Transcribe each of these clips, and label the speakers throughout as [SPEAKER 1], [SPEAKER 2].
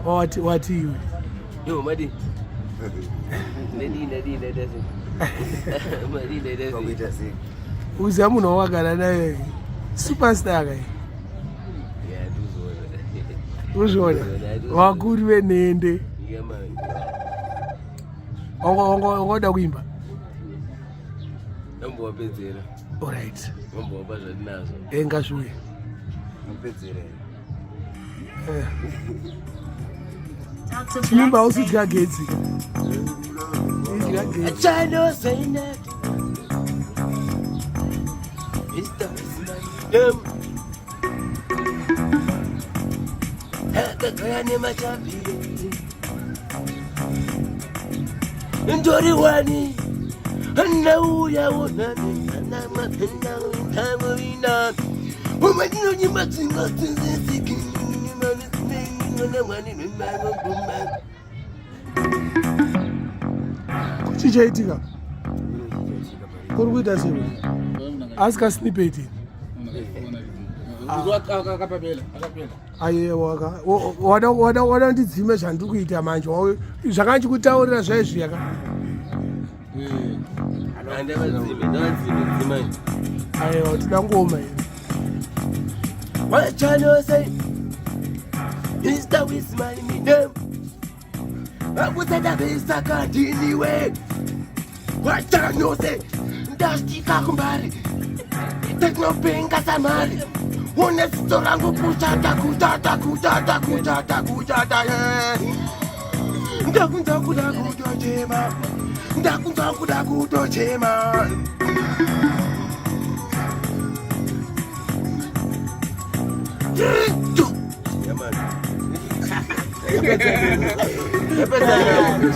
[SPEAKER 1] What you?
[SPEAKER 2] Yo, Madi. Nedi doesn't.
[SPEAKER 1] Who's a mono superstar guy?
[SPEAKER 2] Yeah,
[SPEAKER 1] who's one? What good we need?
[SPEAKER 2] Yeah, man.
[SPEAKER 1] Oh, the wimba.
[SPEAKER 2] I'm more busy.
[SPEAKER 1] All right.
[SPEAKER 2] I'm more busy now.
[SPEAKER 1] Engashui.
[SPEAKER 2] I'm busy.
[SPEAKER 1] Chimimba also got gates.
[SPEAKER 2] China saying that. Mr. Enjoy wani now ya wonani na mapenda wina umadino nyimba tsinga tsinziki
[SPEAKER 1] Chihota. Kurguita sewe. Ask a snippet. Aye waka. Wada ndizime zvandukuita manje. Zvakanchi kutaurira zvaizviyaka. Aye tida ngoma here.
[SPEAKER 2] What channel say? Mr. Wizman me name. I was at the base I can't anyway. What channel say? That's the Mbare. Take no pain cause I'm married. One is so long to push out the Kuda.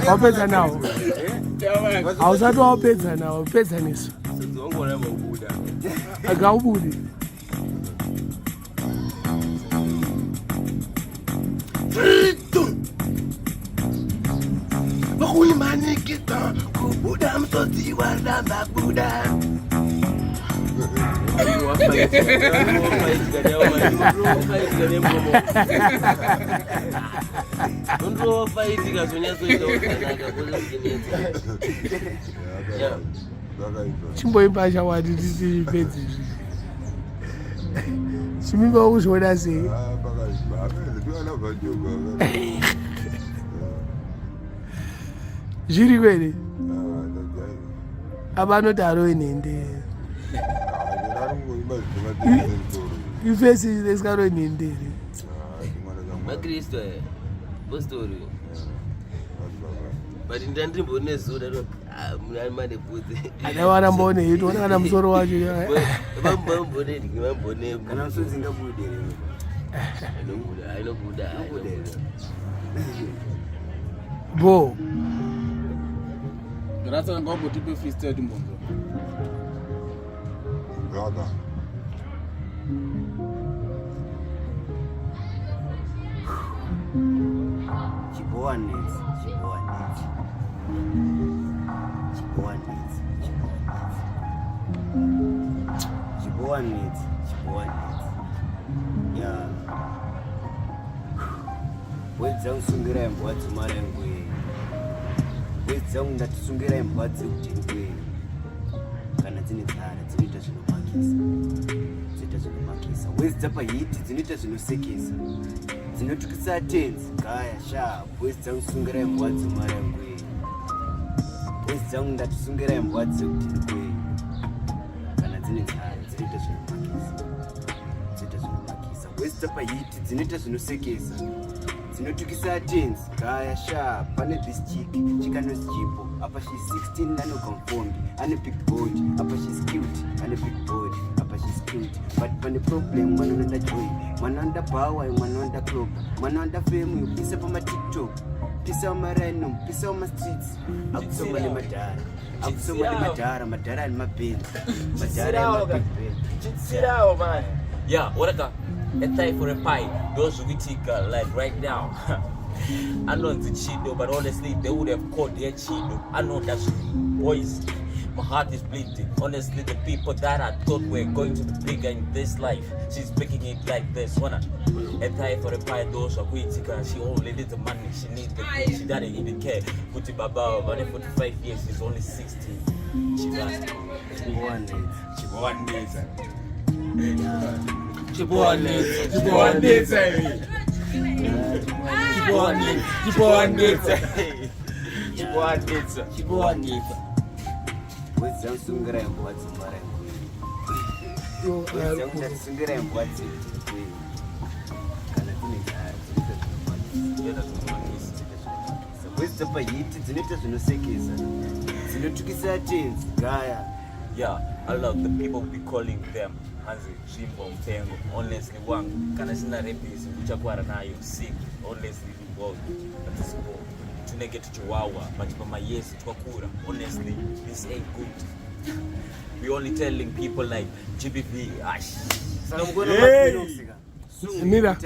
[SPEAKER 1] Wapedza nawo. Hausati wapedza nawo, pedza nesu. Akaubudi.
[SPEAKER 2] Bakuli manikita, kubuda msoti waramba kuda.
[SPEAKER 1] Chimboimba chawati tipedzi. Chimimba uzvoda sei? Zviri kwere? Abanoti aroinhende. Ifesi lesikaroinhende.
[SPEAKER 2] Makristo postori. But ndandrimbone zuda munani mane bvudzi.
[SPEAKER 1] Adawana mbone hito ona kana musoro wacho.
[SPEAKER 2] Vambone ndingivambone kana usozinga bude. Ainobuda.
[SPEAKER 1] Bo.
[SPEAKER 3] Grata ngobo tipe freestyle tumbonzo.
[SPEAKER 4] Grata.
[SPEAKER 2] Chiboanes. Yeah. Wedzera usungira imbwadzi marengwe. Wedzera undatisungera imbwadzi kuti ndwe. Kana dzine tsara dzinoita zvinomakisa. Wedzera pahiti dzinoita zvinosekesa. Dzinotukisa atenzi gaya sharp. Wedzera usungira imbwadzi marengwe. Wedzera undatisungera imbwadzi kuti ndwe. Kana dzine tsara dzinoita zvinomakisa. Wedzera pahiti dzinoita zvinosekesa. Dzinotukisa atenzi gaya sharp. Pane this chick chikanozi chipo. Apa she's 16 anoconformed. Ane big body. Apa she's cute. Ane big body. Apa she's cute. But pane problem mwana wanda joy. Mwana wanda power. Mwana wanda club. Mwana wanda fame. Pisa pama TikTok. Pisa wama random. Pisa wama streets. Akusoma ni madara. Madara ni mabenzi. Madara ni mabenzi.
[SPEAKER 5] Sit down, man. Yeah, what a Tyre for a pie. Those we take like right now. I know it's Chido, but honestly they would have called their Chido. I know that's boys. my heart is bleeding. Honestly, the people that I thought were going to be bigger in this life, she's making it like this. Wanna a Tyre for a pie, those are quicker. She only needs the money, she needs the food, she doesn't even care. Kuti Baba, but 45 years, she's only 16. She got yeah, I love the people be calling them Hanzi, Jimbo, Mtengo. Honestly, one kana sina rapis uchakwara nayo sick. Honestly, well, that is cool. To get to Chihuahua, but for my years to Kura. Honestly, this ain't good. We only telling people like GBV, ash.
[SPEAKER 1] Mira.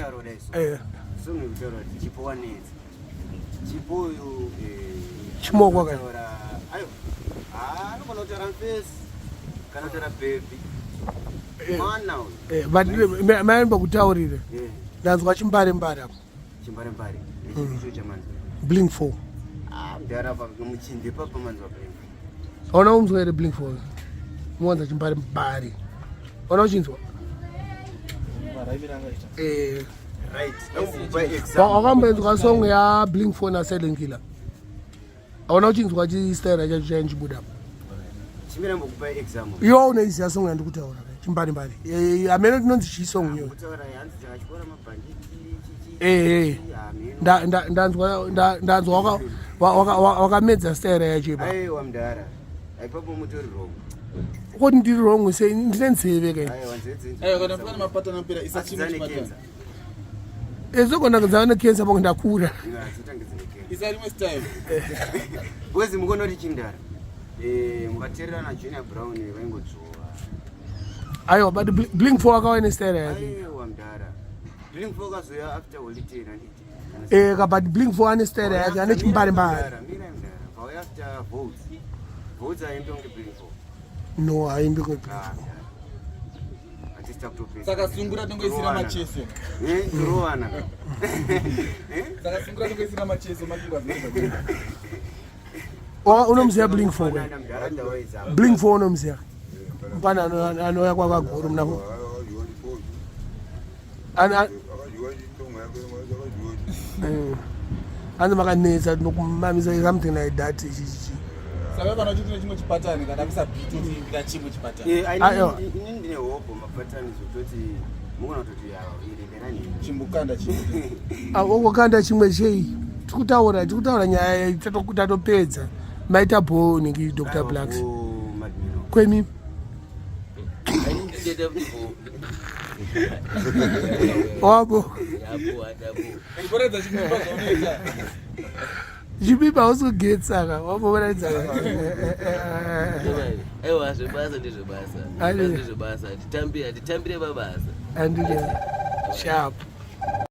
[SPEAKER 1] Chimogwa. But maemba kutaurire ndanzwa chimbare mbare apo blink 4 ona umzwa ere blink 4 muwanza chimbare mbare ona uchinzwa wakambenzwa song ya blink 4 na Silent Killer ona uchinzwa chistera chacho chanchibuda yo unoiziya song yandikutaura chimbare mbare amene tinonzi chisong yo ndanzwa wakamedza stera yachipa kuti ndiri wrong se ndine nzeve kai ezogona kuzana kensa pako ndakura
[SPEAKER 2] wezi mukonoti chindara mukateererana Junior Brown vaingodzowa
[SPEAKER 1] aiwa but blink 4 akawaine stera yake
[SPEAKER 2] aiwa mdara blink 4 kazoya after holiday nanditi
[SPEAKER 1] but blink 4 ane stera yake ane chimbare mbare
[SPEAKER 2] mira mdara pauya after votes aimbe kunge blink 4
[SPEAKER 1] no aimbe kunge
[SPEAKER 3] saka sungura tongoisira macheso
[SPEAKER 2] kurowana
[SPEAKER 3] saka sungura tongoisira macheso matingwa
[SPEAKER 1] unomziya blink 4 blink 4 unomziya pana anoya kwakaguru mnako anzi makanetsa tinokumamisa something like that
[SPEAKER 3] saka kana chitine chimwe chipatani kana bisa beat ndika chimwe chipatani
[SPEAKER 2] inini ndine hope mapatani zototi mukona kutoti yawo irenderani
[SPEAKER 3] chimbukanda chimwe
[SPEAKER 1] okokanda chimwe chei tikutaura nyaya tatopedza maita boni ngi Dr. Blacks kwemi wabo Chimimba usugetsa wabo wanaidza
[SPEAKER 4] aiwa zvebasa ndezvebasa ndizvobasa atitambire mabasa
[SPEAKER 1] andike sharp